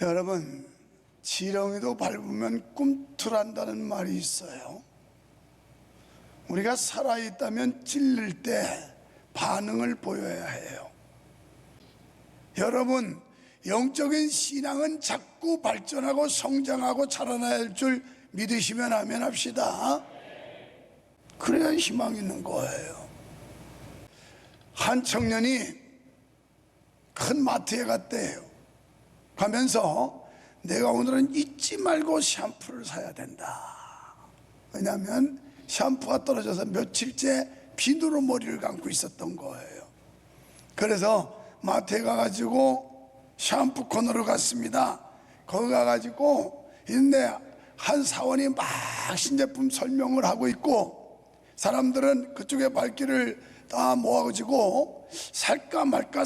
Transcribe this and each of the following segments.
여러분, 지렁이도 밟으면 꿈틀한다는 말이 있어요. 우리가 살아있다면 찔릴 때 반응을 보여야 해요. 여러분, 영적인 신앙은 자꾸 발전하고 성장하고 자라나야 할 줄 믿으시면 아멘 합시다. 그래야 희망이 있는 거예요. 한 청년이 큰 마트에 갔대요. 가면서 내가 오늘은 잊지 말고 샴푸를 사야 된다. 왜냐하면 샴푸가 떨어져서 며칠째 비누로 머리를 감고 있었던 거예요. 그래서 마트에 가가지고 샴푸 코너로 갔습니다. 거기 가가지고 있는데 한 사원이 막 신제품 설명을 하고 있고, 사람들은 그쪽에 발길을 다 모아가지고 살까 말까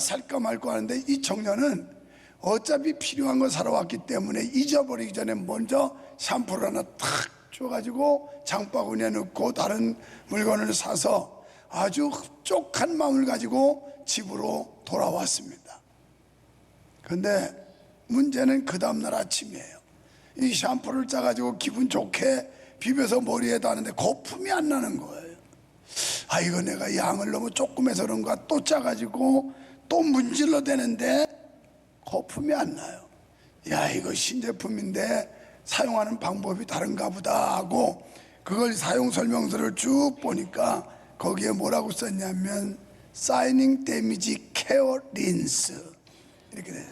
하는데, 이 청년은 어차피 필요한 거 사러 왔기 때문에 잊어버리기 전에 먼저 샴푸를 하나 탁 줘가지고 장바구니에 넣고 다른 물건을 사서 아주 흡족한 마음을 가지고 집으로 돌아왔습니다. 근데 문제는 그 다음날 아침이에요. 이 샴푸를 짜가지고 기분 좋게 비벼서 머리에다 하는데 거품이 안 나는 거예요. 아, 이거 내가 양을 너무 조금 해서 그런가, 또 짜가지고 또 문질러 대는데 거품이 안 나요. 야, 이거 신제품인데 사용하는 방법이 다른가 보다 하고 그걸 사용 설명서를 쭉 보니까 거기에 뭐라고 썼냐면 사이닝 데미지 케어 린스 이렇게 돼요.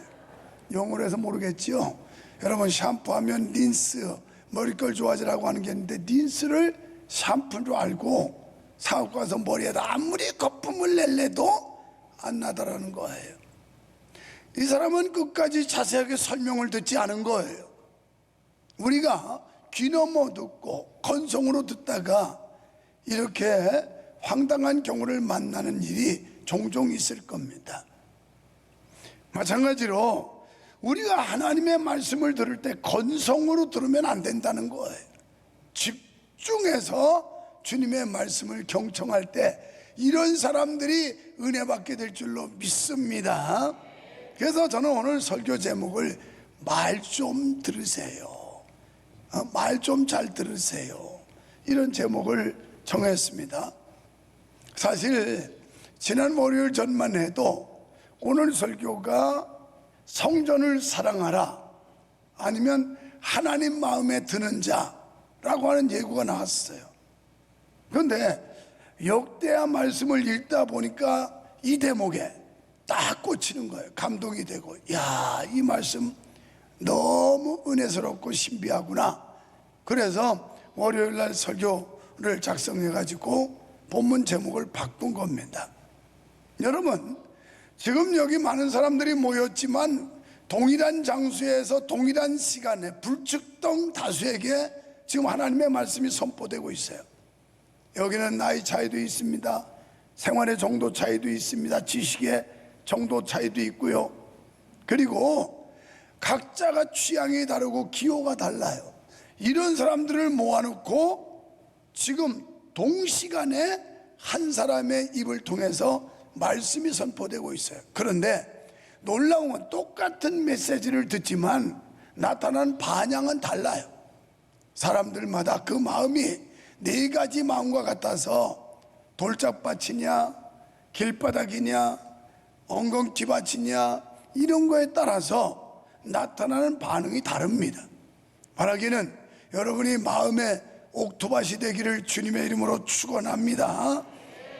영어로 해서 모르겠죠. 여러분, 샴푸하면 린스, 머릿결 좋아지라고 하는 게 있는데 린스를 샴푸로 알고 사갖고 와서 머리에다 아무리 거품을 낼래도 안 나더라는 거예요. 이 사람은 끝까지 자세하게 설명을 듣지 않은 거예요. 우리가 귀 넘어 듣고 건성으로 듣다가 이렇게 황당한 경우를 만나는 일이 종종 있을 겁니다. 마찬가지로 우리가 하나님의 말씀을 들을 때 건성으로 들으면 안 된다는 거예요. 집중해서 주님의 말씀을 경청할 때 이런 사람들이 은혜 받게 될 줄로 믿습니다. 그래서 저는 오늘 설교 제목을 말 좀 들으세요, 말 좀 잘 들으세요, 이런 제목을 정했습니다. 사실 지난 월요일 전만 해도 오늘 설교가 성전을 사랑하라, 아니면 하나님 마음에 드는 자라고 하는 예고가 나왔어요. 그런데 역대하 말씀을 읽다 보니까 이 대목에 딱 꽂히는 거예요. 감동이 되고, 야, 이 말씀 너무 은혜스럽고 신비하구나. 그래서 월요일 날 설교를 작성해 가지고 본문 제목을 바꾼 겁니다. 여러분, 지금 여기 많은 사람들이 모였지만 동일한 장소에서 동일한 시간에 불특정 다수에게 지금 하나님의 말씀이 선포되고 있어요. 여기는 나이 차이도 있습니다. 생활의 정도 차이도 있습니다. 지식의 정도 차이도 있고요. 그리고 각자가 취향이 다르고 기호가 달라요. 이런 사람들을 모아놓고 지금 동시간에 한 사람의 입을 통해서 말씀이 선포되고 있어요. 그런데 놀라운 건 똑같은 메시지를 듣지만 나타나는 반향은 달라요. 사람들마다 그 마음이 네 가지 마음과 같아서 돌짝밭이냐 길바닥이냐 엉겅퀴밭이냐 이런 거에 따라서 나타나는 반응이 다릅니다. 바라기는 여러분이 마음의 옥토밭이 되기를 주님의 이름으로 축원합니다.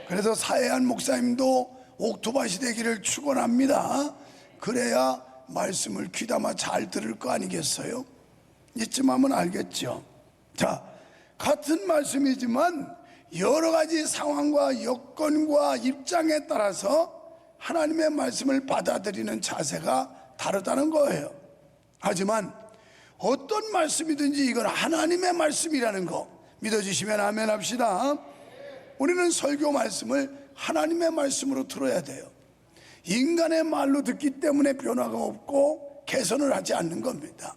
그래서 사해한 목사님도 옥토밭이 되기를 축원합니다. 그래야 말씀을 귀담아 잘 들을 거 아니겠어요? 이쯤 하면 알겠죠. 자, 같은 말씀이지만 여러 가지 상황과 여건과 입장에 따라서 하나님의 말씀을 받아들이는 자세가 다르다는 거예요. 하지만 어떤 말씀이든지 이건 하나님의 말씀이라는 거 믿어주시면 아멘 합시다. 우리는 설교 말씀을 하나님의 말씀으로 들어야 돼요. 인간의 말로 듣기 때문에 변화가 없고 개선을 하지 않는 겁니다.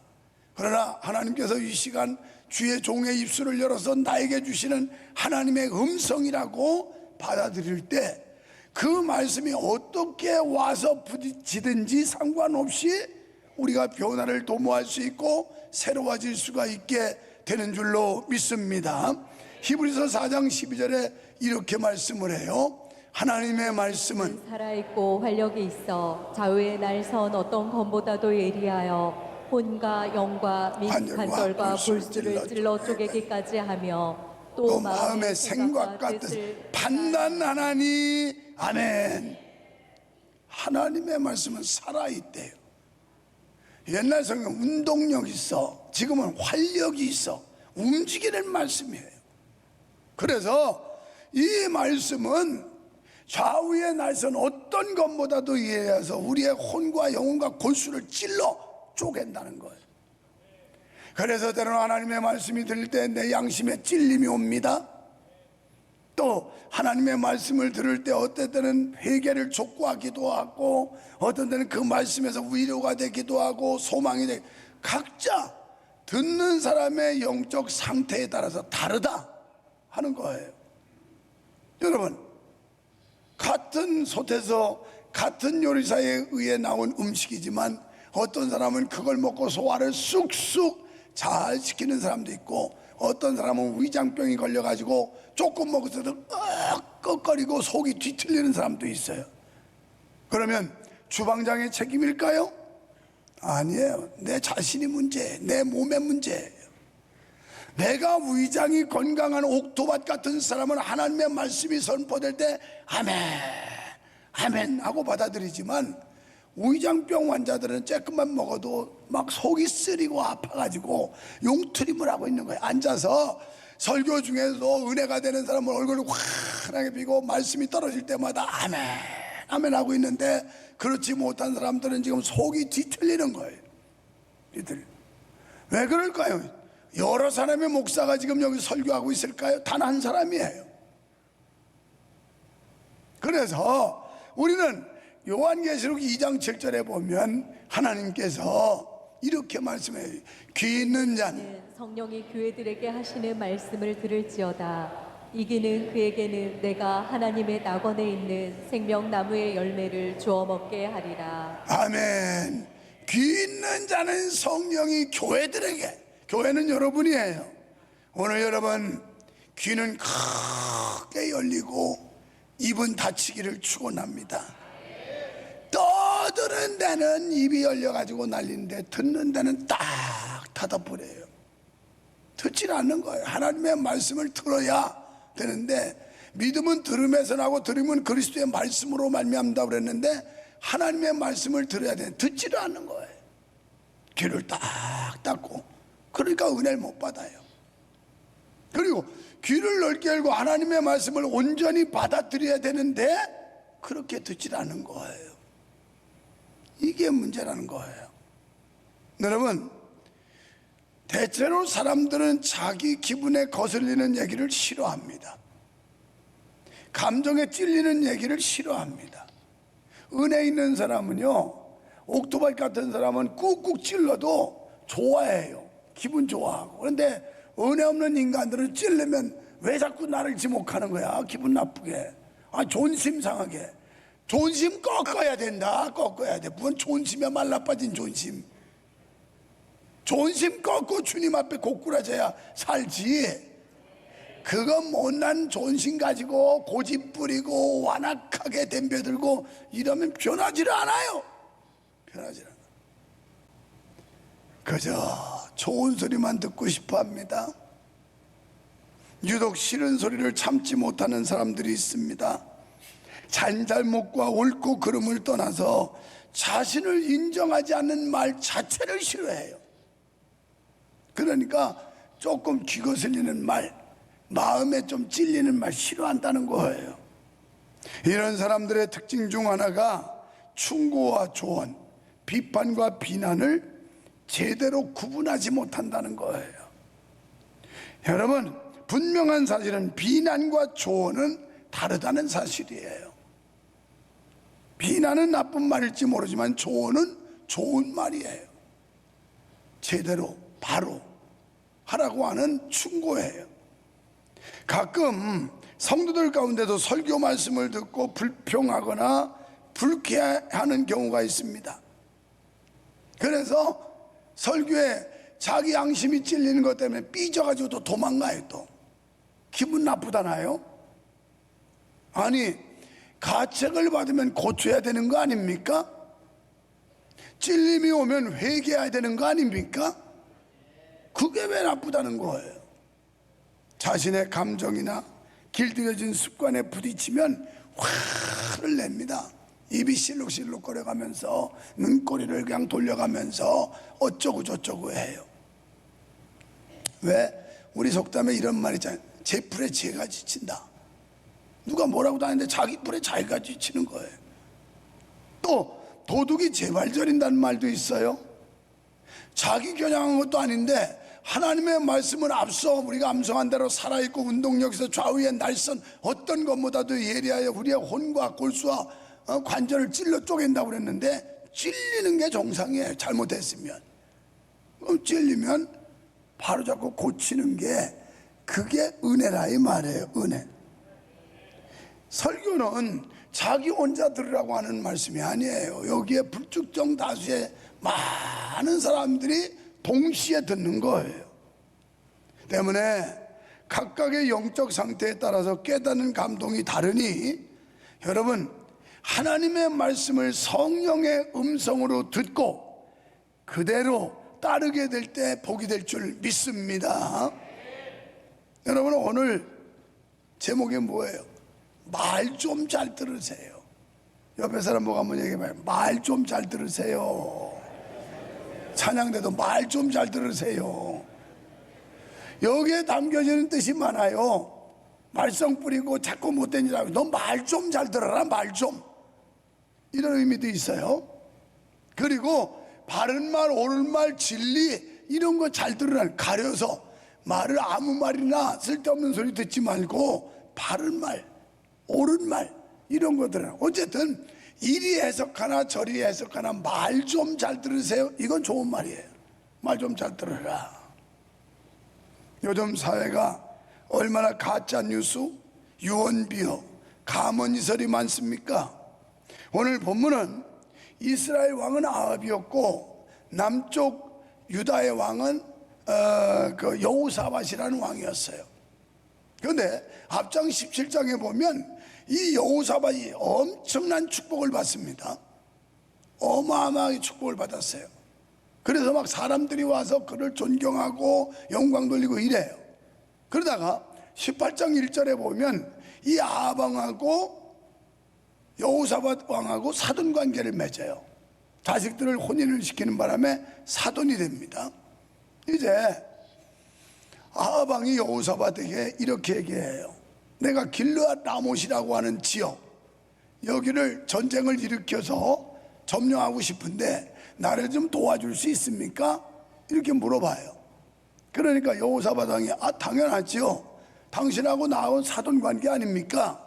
그러나 하나님께서 이 시간 주의 종의 입술을 열어서 나에게 주시는 하나님의 음성이라고 받아들일 때 그 말씀이 어떻게 와서 부딪히든지 상관없이 우리가 변화를 도모할 수 있고 새로워질 수가 있게 되는 줄로 믿습니다. 히브리서 4장 12절에 이렇게 말씀을 해요. 하나님의 말씀은 살아있고 활력이 있어 좌우의 날선 어떤 검보다도 예리하여 혼과 영과 관절과 골수를 찔러 쪼개기까지 하며 또 마음의 생각과 뜻을 판단하나니. 아멘. 하나님의 말씀은 살아있대요. 옛날 성경 운동력 있어, 지금은 활력이 있어, 움직이는 말씀이에요. 그래서 이 말씀은 좌우의 날선 어떤 것보다도 이해해서 우리의 혼과 영혼과 골수를 찔러 쪼갠다는 거예요. 그래서 때로는 하나님의 말씀이 들릴 때 내 양심에 찔림이 옵니다. 또 하나님의 말씀을 들을 때 어떤 때는 회개를 촉구하기도 하고, 어떤 때는 그 말씀에서 위로가 되기도 하고 소망이 되고, 각자 듣는 사람의 영적 상태에 따라서 다르다 하는 거예요. 여러분, 같은 솥에서 같은 요리사에 의해 나온 음식이지만 어떤 사람은 그걸 먹고 소화를 쑥쑥 잘 시키는 사람도 있고, 어떤 사람은 위장병이 걸려가지고 조금 먹어서도 꺽거리고 속이 뒤틀리는 사람도 있어요. 그러면 주방장의 책임일까요? 아니에요. 내 자신이 문제예요. 내 몸의 문제예요. 내가 위장이 건강한 옥토밭 같은 사람은 하나님의 말씀이 선포될 때 아멘 아멘 하고 받아들이지만, 위장병 환자들은 조금만 먹어도 막 속이 쓰리고 아파가지고 용트림을 하고 있는 거예요. 앉아서 설교 중에서 은혜가 되는 사람은 얼굴을 환하게 비고 말씀이 떨어질 때마다 아멘 아멘 하고 있는데, 그렇지 못한 사람들은 지금 속이 뒤틀리는 거예요. 왜 그럴까요? 여러 사람의 목사가 지금 여기 설교하고 있을까요? 단 한 사람이에요. 그래서 우리는 요한계시록 2장 7절에 보면 하나님께서 이렇게 말씀해요. 귀 있는 자는 성령이 교회들에게 하시는 말씀을 들을지어다. 이기는 그에게는 내가 하나님의 낙원에 있는 생명나무의 열매를 주어 먹게 하리라. 아멘. 귀 있는 자는 성령이 교회들에게, 교회는 여러분이에요. 오늘 여러분 귀는 크게 열리고 입은 닫히기를 축원합니다. 떠드는 데는 입이 열려가지고 난리인데 듣는 데는 딱 닫아버려요. 듣질 않는 거예요. 하나님의 말씀을 들어야 되는데, 믿음은 들음에서 나고 들음은 그리스도의 말씀으로 말미암다 그랬는데, 하나님의 말씀을 들어야 되는데 듣지를 않는 거예요. 귀를 딱 닫고, 그러니까 은혜를 못 받아요. 그리고 귀를 넓게 열고 하나님의 말씀을 온전히 받아들여야 되는데 그렇게 듣질 않는 거예요. 이게 문제라는 거예요. 여러분, 대체로 사람들은 자기 기분에 거슬리는 얘기를 싫어합니다. 감정에 찔리는 얘기를 싫어합니다. 은혜 있는 사람은요, 옥토바이 같은 사람은 꾹꾹 찔러도 좋아해요. 기분 좋아하고. 그런데 은혜 없는 인간들은 찔르면 왜 자꾸 나를 지목하는 거야? 기분 나쁘게, 존심 상하게. 존심 꺾어야 된다. 꺾어야 돼. 뭔 존심에 말라빠진 존심. 존심 꺾고 주님 앞에 고꾸라져야 살지. 그거 못난 존심 가지고 고집 부리고 완악하게 덤벼들고 이러면 변하지를 않아요. 변하지를 않아요. 그저 좋은 소리만 듣고 싶어 합니다. 유독 싫은 소리를 참지 못하는 사람들이 있습니다. 잘잘못과 옳고 그름을 떠나서 자신을 인정하지 않는 말 자체를 싫어해요. 그러니까 조금 귀 거슬리는 말, 마음에 좀 찔리는 말 싫어한다는 거예요. 이런 사람들의 특징 중 하나가 충고와 조언, 비판과 비난을 제대로 구분하지 못한다는 거예요. 여러분, 분명한 사실은 비난과 조언은 다르다는 사실이에요. 비난은 나쁜 말일지 모르지만 조언은 좋은 말이에요. 제대로 바로 하라고 하는 충고예요. 가끔 성도들 가운데도 설교 말씀을 듣고 불평하거나 불쾌해하는 경우가 있습니다. 그래서 교회에서 설교에 자기 양심이 찔리는 것 때문에 삐져가지고 또 도망가요. 또 기분 나쁘잖아요. 아니, 가책을 받으면 고쳐야 되는 거 아닙니까? 찔림이 오면 회개해야 되는 거 아닙니까? 그게 왜 나쁘다는 거예요? 자신의 감정이나 길들여진 습관에 부딪히면 화를 냅니다. 입이 실룩실룩 거려가면서 눈꼬리를 그냥 돌려가면서 어쩌고 저쩌고 해요. 왜? 우리 속담에 이런 말 있잖아요. 제 풀에 제가 지친다. 누가 뭐라고도 하는데 자기 풀에 자기가 지치는 거예요. 또 도둑이 제발 저린다는 말도 있어요. 자기 겨냥한 것도 아닌데 하나님의 말씀은 앞서 우리가 암송한 대로 살아있고 운동력에서 좌우의 날선 어떤 것보다도 예리하여 우리의 혼과 골수와 관절을 찔러 쪼갠다고 그랬는데, 찔리는 게 정상이에요. 잘못했으면. 찔리면 바로잡고 고치는 게 그게 은혜라 이 말이에요. 은혜. 설교는 자기 혼자 들으라고 하는 말씀이 아니에요. 여기에 불특정 다수의 많은 사람들이 동시에 듣는 거예요. 때문에 각각의 영적 상태에 따라서 깨닫는 감동이 다르니, 여러분 하나님의 말씀을 성령의 음성으로 듣고 그대로 따르게 될 때 복이 될 줄 믿습니다. 여러분 오늘 제목이 뭐예요? 말 좀 잘 들으세요. 옆에 사람 보고 한번 얘기해봐요. 말 좀 잘 들으세요. 찬양대도 말 좀 잘 들으세요. 여기에 담겨지는 뜻이 많아요. 말썽 뿌리고 자꾸 못된 일 하고 너 말 좀 잘 들어라. 말 좀, 이런 의미도 있어요. 그리고 바른 말, 옳은 말, 진리 이런 거 잘 들으라. 가려서 말을 아무 말이나 쓸데없는 소리 듣지 말고 바른 말, 옳은 말 이런 거 들어라. 어쨌든 이리 해석하나 저리 해석하나 말 좀 잘 들으세요. 이건 좋은 말이에요. 말 좀 잘 들으라. 요즘 사회가 얼마나 가짜 뉴스, 유언비어, 가문이설이 많습니까? 오늘 본문은 이스라엘 왕은 아합이었고 남쪽 유다의 왕은 여호사밧이라는 왕이었어요. 그런데 앞장 17장에 보면 이 여호사밧이 엄청난 축복을 받습니다. 어마어마하게 축복을 받았어요. 그래서 막 사람들이 와서 그를 존경하고 영광 돌리고 이래요. 그러다가 18장 1절에 보면 이 아합 왕하고 여호사밧 왕하고 사돈 관계를 맺어요. 자식들을 혼인을 시키는 바람에 사돈이 됩니다. 이제 아합 왕이 여호사밧에게 이렇게 얘기해요. 내가 길르앗 라못이라고 하는 지역, 여기를 전쟁을 일으켜서 점령하고 싶은데 나를 좀 도와줄 수 있습니까? 이렇게 물어봐요. 그러니까 여호사밧 왕이 당연하지요. 당신하고 나온 사돈 관계 아닙니까?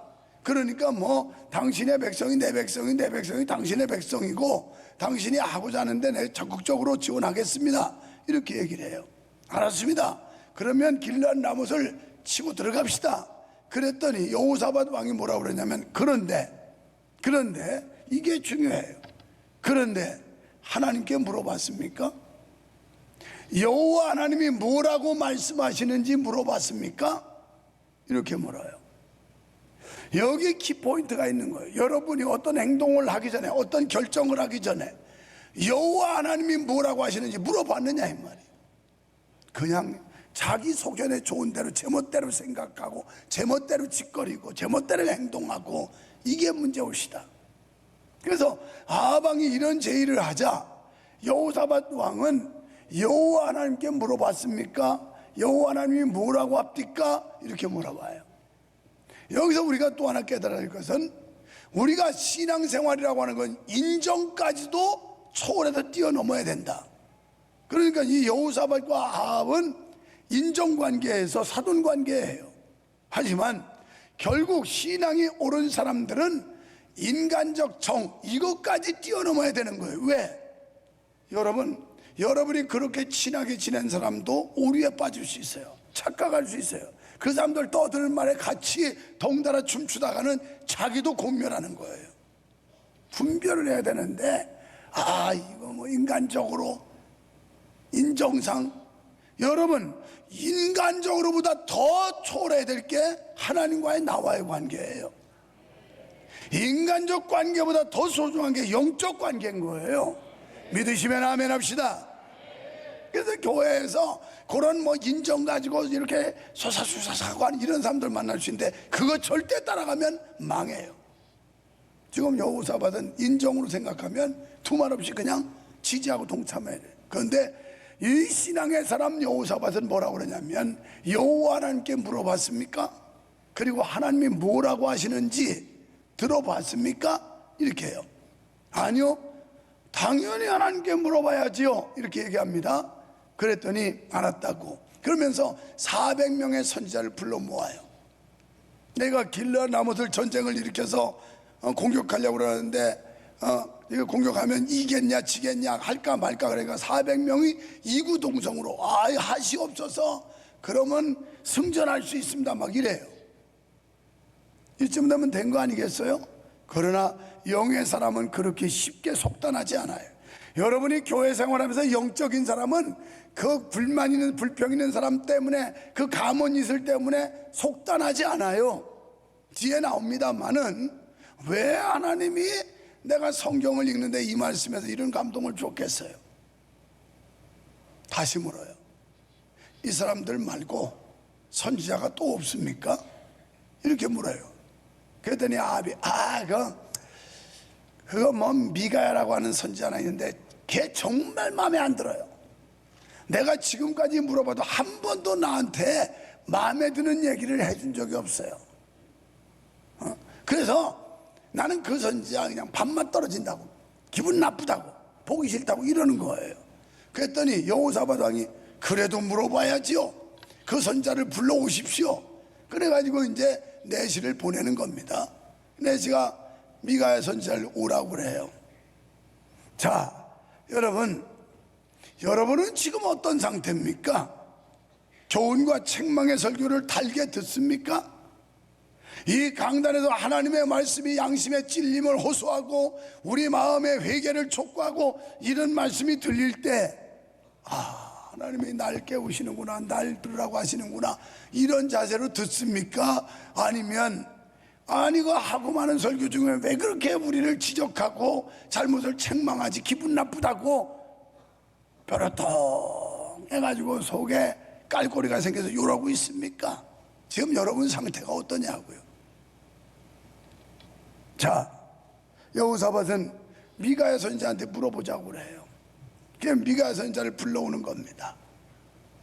그러니까 뭐 당신의 백성이 내 백성이, 내 백성이 당신의 백성이고 당신이 하고자 하는데 내가 적극적으로 지원하겠습니다. 이렇게 얘기를 해요. 알았습니다. 그러면 길르앗 라못을 치고 들어갑시다. 그랬더니 여호사밧 왕이 뭐라고 그러냐면 그런데 이게 중요해요. 그런데 하나님께 물어봤습니까? 여호와 하나님이 뭐라고 말씀하시는지 물어봤습니까? 이렇게 물어요. 여기에 키포인트가 있는 거예요. 여러분이 어떤 행동을 하기 전에, 어떤 결정을 하기 전에 여호와 하나님이 뭐라고 하시는지 물어봤느냐 이 말이에요. 그냥 자기 소견에 좋은 대로 제멋대로 생각하고 제멋대로 짓거리고 제멋대로 행동하고, 이게 문제올시다. 그래서 아합 왕이 이런 제의를 하자 여호사밧 왕은 여호와 하나님께 물어봤습니까? 여호와 하나님이 뭐라고 합니까? 이렇게 물어봐요. 여기서 우리가 또 하나 깨달아야 할 것은, 우리가 신앙생활이라고 하는 건 인정까지도 초월해서 뛰어넘어야 된다. 그러니까 이 여호사밧과 아합은 인정관계에서 사돈관계예요. 하지만 결국 신앙이 옳은 사람들은 인간적 정, 이것까지 뛰어넘어야 되는 거예요. 왜? 여러분이 그렇게 친하게 지낸 사람도 오류에 빠질 수 있어요. 착각할 수 있어요. 그 사람들 떠드는 말에 같이 덩달아 춤추다가는 자기도 공멸하는 거예요. 분별을 해야 되는데 이거 뭐 인간적으로 인정상, 여러분 인간적으로보다 더 초월해야 될 게 하나님과의 나와의 관계예요. 인간적 관계보다 더 소중한 게 영적 관계인 거예요. 믿으시면 아멘 합시다. 그래서 교회에서 그런 뭐 인정 가지고 이렇게 소사수사하고 하는 이런 사람들 만날 수 있는데 그거 절대 따라가면 망해요. 지금 여호사밧은 인정으로 생각하면 두말 없이 그냥 지지하고 동참해야 돼요. 그런데 이 신앙의 사람 여호사밧은 뭐라고 그러냐면, 여호와 하나님께 물어봤습니까? 그리고 하나님이 뭐라고 하시는지 들어봤습니까? 이렇게 해요. 아니요, 당연히 하나님께 물어봐야지요, 이렇게 얘기합니다. 그랬더니 알았다고. 그러면서 400명의 선지자를 불러 모아요. 내가 길르앗 나못을 전쟁을 일으켜서 공격하려고 그러는데 이거 공격하면 이겠냐 지겠냐 할까 말까, 그러니까 400명이 이구동성으로 하시옵소서, 그러면 승전할 수 있습니다, 막 이래요. 이쯤 되면 된 거 아니겠어요? 그러나 영의 사람은 그렇게 쉽게 속단하지 않아요. 여러분이 교회 생활하면서 영적인 사람은 그 불만 있는, 불평 있는 사람 때문에, 그 가문 있을 때문에 속단하지 않아요. 뒤에 나옵니다만은 왜 하나님이 내가 성경을 읽는데 이 말씀에서 이런 감동을 줬겠어요? 다시 물어요. 이 사람들 말고 선지자가 또 없습니까? 이렇게 물어요. 그랬더니 그거 뭐 미가야라고 하는 선지자 하나 있는데 걔 정말 마음에 안 들어요. 내가 지금까지 물어봐도 한 번도 나한테 마음에 드는 얘기를 해준 적이 없어요. 그래서 나는 그 선지자 그냥 밥맛 떨어진다고, 기분 나쁘다고, 보기 싫다고 이러는 거예요. 그랬더니 여호사밧 왕이 그래도 물어봐야지요, 그 선지자를 불러오십시오. 그래가지고 이제 내시를 보내는 겁니다. 내시가 미가야 선지자를 오라고 그래요. 자, 여러분은 지금 어떤 상태입니까? 교훈과 책망의 설교를 달게 듣습니까? 이 강단에서 하나님의 말씀이 양심의 찔림을 호소하고 우리 마음의 회개를 촉구하고 이런 말씀이 들릴 때, 하나님이 날 깨우시는구나, 날 들으라고 하시는구나, 이런 자세로 듣습니까? 아니면 그 하고 많은 설교 중에 왜 그렇게 우리를 지적하고 잘못을 책망하지, 기분 나쁘다고 뾰로통 해가지고 속에 깔꼬리가 생겨서 요러고 있습니까? 지금 여러분 상태가 어떠냐고요. 자, 여호사밧은 미가야 선지자한테 물어보자고 그래요. 그냥 미가야 선지자를 불러오는 겁니다.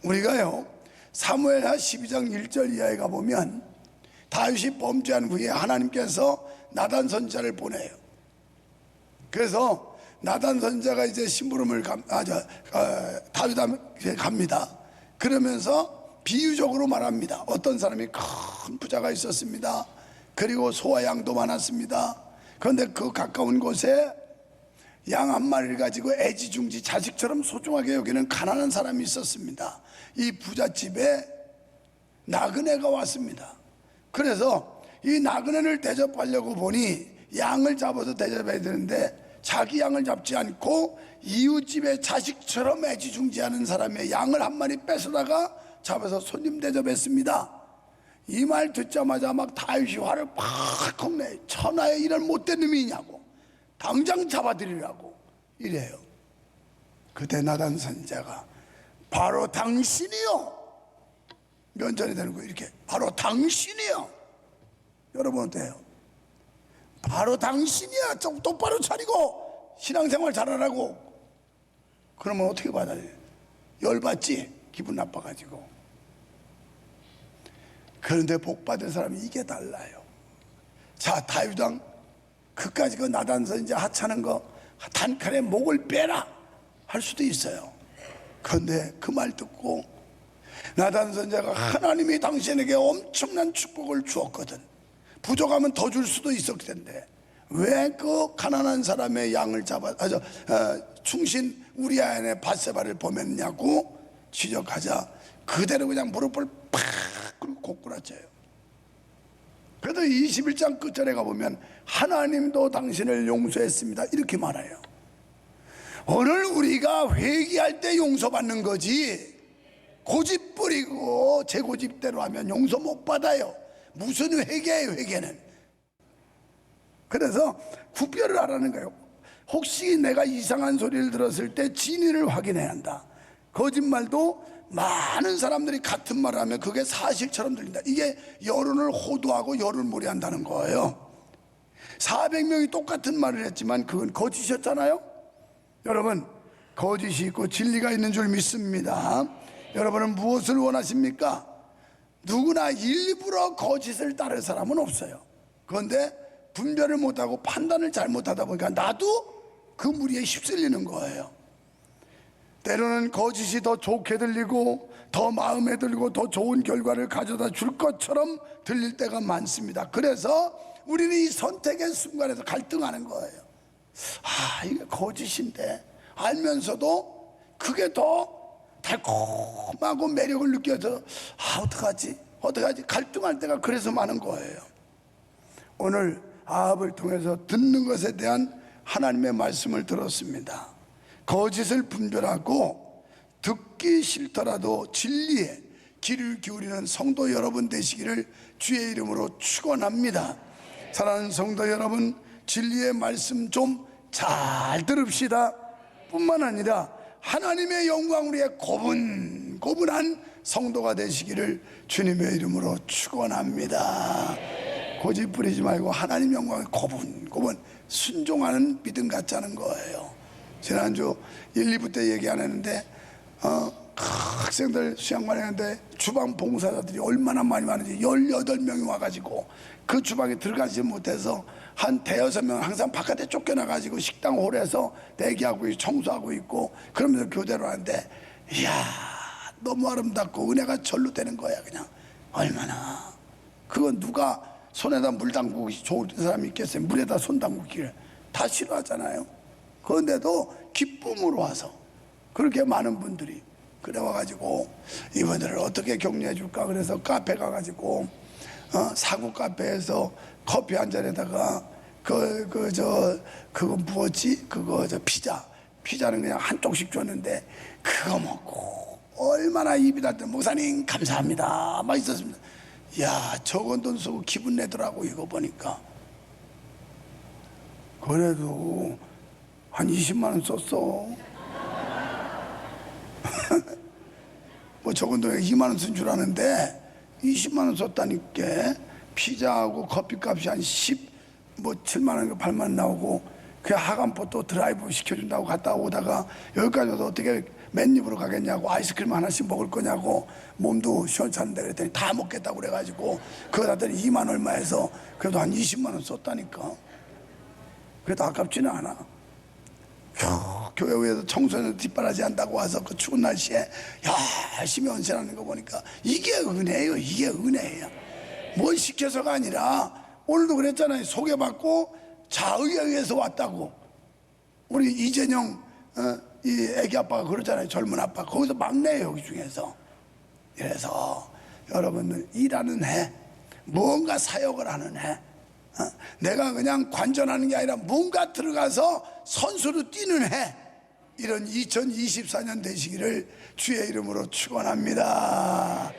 우리가요, 사무엘하 12장 1절 이하에 가보면 다윗이 범죄한 후에 하나님께서 나단 선지자를 보내요. 그래서 나단 선지자가 이제 심부름을 다윗한테 갑니다. 그러면서 비유적으로 말합니다. 어떤 사람이 큰 부자가 있었습니다. 그리고 소와 양도 많았습니다. 그런데 그 가까운 곳에 양 한 마리를 가지고 애지중지 자식처럼 소중하게 여기는 가난한 사람이 있었습니다. 이 부잣집에 나그네가 왔습니다. 그래서 이 나그네를 대접하려고 보니 양을 잡아서 대접해야 되는데 자기 양을 잡지 않고 이웃집의 자식처럼 애지중지하는 사람의 양을 한 마리 뺏어다가 잡아서 손님 대접했습니다. 이 말 듣자마자 막 다윗이 화를 팍 내. 천하에 이런 못된 놈이냐고, 당장 잡아들이라고 이래요. 그때 나단 선지자가 바로 당신이요, 면전에 대는 거 이렇게, 바로 당신이요. 여러분 어때요? 바로 당신이야. 좀 똑바로 차리고 신앙생활 잘하라고. 그러면 어떻게 받아요? 열받지, 기분 나빠가지고. 그런데 복받을 사람이 이게 달라요. 자, 다윗왕 그까지 그 나단 선지자 하찮은 거 단칼에 목을 빼라 할 수도 있어요. 그런데 그 말 듣고 나단 선지자가 하나님이 당신에게 엄청난 축복을 주었거든, 부족하면 더 줄 수도 있었을 텐데 왜 그 가난한 사람의 양을 충신 우리아의 밧세바를 범했냐고 지적하자 그대로 그냥 무릎을 팍 그리고 고꾸라져요. 그래도 21장 끝절에 가보면 하나님도 당신을 용서했습니다 이렇게 말해요. 오늘 우리가 회개할 때 용서받는 거지, 고집 부리고 제 고집대로 하면 용서 못 받아요. 무슨 회개예요, 회개는. 그래서 구별을 하라는 거예요. 혹시 내가 이상한 소리를 들었을 때 진위를 확인해야 한다. 거짓말도 많은 사람들이 같은 말을 하면 그게 사실처럼 들린다. 이게 여론을 호도하고 여론몰이 한다는 거예요. 400명이 똑같은 말을 했지만 그건 거짓이었잖아요. 여러분, 거짓이 있고 진리가 있는 줄 믿습니다. 여러분은 무엇을 원하십니까? 누구나 일부러 거짓을 따를 사람은 없어요. 그런데 분별을 못하고 판단을 잘못하다 보니까 나도 그 무리에 휩쓸리는 거예요. 때로는 거짓이 더 좋게 들리고 더 마음에 들고 더 좋은 결과를 가져다 줄 것처럼 들릴 때가 많습니다. 그래서 우리는 이 선택의 순간에서 갈등하는 거예요. 아, 이게 거짓인데 알면서도 그게 더 달콤하고 매력을 느껴서 어떡하지 갈등할 때가 그래서 많은 거예요. 오늘 아합을 통해서 듣는 것에 대한 하나님의 말씀을 들었습니다. 거짓을 분별하고 듣기 싫더라도 진리에 귀를 기울이는 성도 여러분 되시기를 주의 이름으로 축원합니다. 사랑하는 성도 여러분, 진리의 말씀 좀 잘 들읍시다. 뿐만 아니라 하나님의 영광을 위해 고분고분한 성도가 되시기를 주님의 이름으로 축원합니다. 고집 부리지 말고 하나님 영광에 고분고분 순종하는 믿음 갖자는 거예요. 지난주 1, 2부 때 얘기 안 했는데 학생들 수양관 했는데 주방 봉사자들이 얼마나 많이 왔는지 18명이 와가지고 그 주방에 들어가지 못해서 한 대여섯 명 항상 바깥에 쫓겨나가지고 식당 홀에서 대기하고 있고 청소하고 있고 그러면서 교대로 하는데 이야 너무 아름답고 은혜가 절로 되는 거야. 그냥 얼마나 그건 누가 손에다 물 담그기 좋은 사람이 있겠어요. 물에다 손 담그기를 다 싫어하잖아요. 그런데도 기쁨으로 와서 그렇게 많은 분들이 그래 와가지고 이분들을 어떻게 격려해 줄까 그래서 카페 가가지고 사구 카페에서 커피 한 잔에다가 그거 뭐지? 피자는 그냥 한 쪽씩 줬는데 그거 먹고 얼마나 입이 닿던 목사님 감사합니다 맛있었습니다. 야 적은 돈 쓰고 기분 내더라고. 이거 보니까 그래도 한 20만 원 썼어. 뭐 적은 돈에 2만 원 쓴 줄 아는데 20만 원 썼다니까. 피자하고 커피값이 한 7만 원, 8만 원 나오고 그 하간포 또 드라이브 시켜준다고 갔다 오다가 여기까지 와서 어떻게 맨입으로 가겠냐고 아이스크림 하나씩 먹을 거냐고 몸도 시원찮은데 그랬더니 다 먹겠다고 그래가지고 그거 다더니 2만 얼마에서 그래도 한 20만 원 썼다니까. 그래도 아깝지는 않아. 교회 위에서 청소년 뒷바라지 한다고 와서 그 추운 날씨에 열심히 헌신하는 거 보니까 이게 은혜예요. 이게 은혜예요. 뭘 시켜서가 아니라 오늘도 그랬잖아요. 소개받고 자의에 의해서 왔다고. 우리 이재영 이 애기 아빠가 그러잖아요. 젊은 아빠. 거기서 막내예요. 여기 중에서. 그래서 여러분들 일하는 해, 뭔가 사역을 하는 해, 내가 그냥 관전하는 게 아니라 뭔가 들어가서 선수로 뛰는 해, 이런 2024년 되시기를 주의 이름으로 축원합니다.